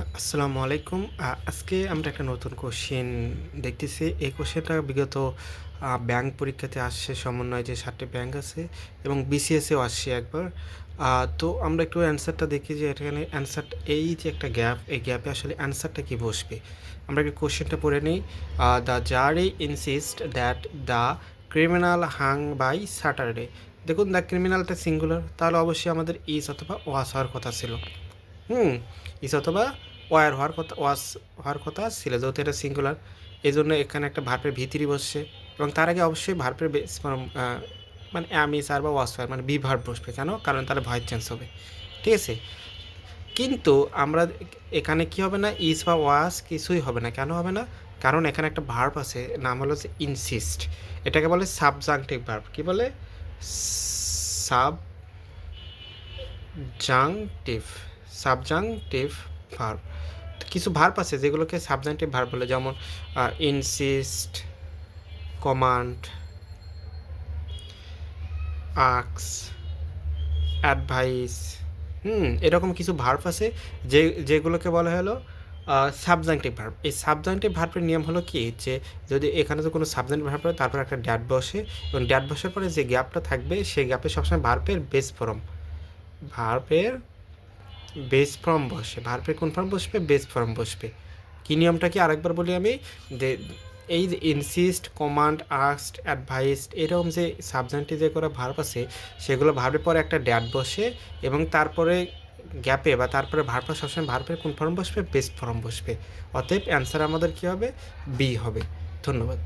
আসসালামু আলাইকুম। আজকে আমরা একটা নতুন কোশ্চেন দেখতেছি। এই কোশ্চেনটা বিগত ব্যাংক পরীক্ষাতে আসছে। সমন্বয়ে যে ৭ টি ব্যাংক আছে এবং বিসিএসেও আসছে একবার। তো আমরা একটু অ্যান্সারটা দেখি যে এখানে অ্যান্সারটা এই যে একটা গ্যাপ, এই গ্যাপে আসলে অ্যান্সারটা কি বসবে? আমরা একটু কোশ্চেনটা পড়ে নিই। The jury insist that the criminal hang by Saturday. দেখুন দ্য ক্রিমিনালটা সিঙ্গুলার, তাহলে অবশ্যই আমাদের ইজ অথবা ওয়াস হওয়ার কথা ছিল। ইস অথবা ওয়ার হওয়ার কথা, ওয়াস হওয়ার কথা ছিল, যেহেতু এটা সিঙ্গুলার। এই জন্য এখানে একটা ভার্বের ভিতরি বসছে এবং তার আগে অবশ্যই ভার্বের বেস মানে অ্যামিস আর বা ওয়াস হয় মানে বি ভার্ব বসবে। কেন? কারণ তাহলে ভয়েস চেঞ্জ হবে। ঠিক আছে, কিন্তু আমরা এখানে কি হবে না, ইজ বা ওয়াস কিছুই হবে না। কেন হবে না? কারণ এখানে একটা ভার্ব আছে, নাম হলো যে ইনসিস্ট। এটাকে বলে সাবজাংটিভ ভার্ব। কি বলে? Subjunctive subjunctive verb. কিছু ভার্ব আছে যেগুলোকে সাবজেন্টিভ ভার্ব বলে, যেমন ইনসিস্ট, কমান্ড, আক্স, অ্যাডভাইস। এরকম কিছু ভার্ব আছে যেগুলোকে বলা হলো সাবজেন্টিভ ভার্ব। এই সাবজেন্টিভ ভার্বের নিয়ম হলো কি, যে যদি এখানে তো কোনো সাবজেন্টিভ ভার্ব হয় তারপর একটা ড্যাট বসে এবং ড্যাট বসার পরে যে গ্যাপটা থাকবে সেই গ্যাপে সবসময় ভার্বের বেস ফর্ম বসে। ভার্বের কোন ফর্ম বসবে? বেস ফর্ম বসবে। কী নিয়মটা কি আরেকবার বলি আমি, যে এই যে ইনসিস্ট, কমান্ড, আস্কড, অ্যাডভাইসড, এরকম যে সাবজেন্টিভ যে করা ভার্ব আছে সেগুলো ভার্বের পরে একটা ড্যাট বসে এবং তারপরে গ্যাপে বা তারপরে ভার্বটা সবসময় ভার্বের কোন ফর্ম বসবে? বেস ফর্ম বসবে। অতএব অ্যান্সার আমাদের কী হবে? বি হবে। ধন্যবাদ।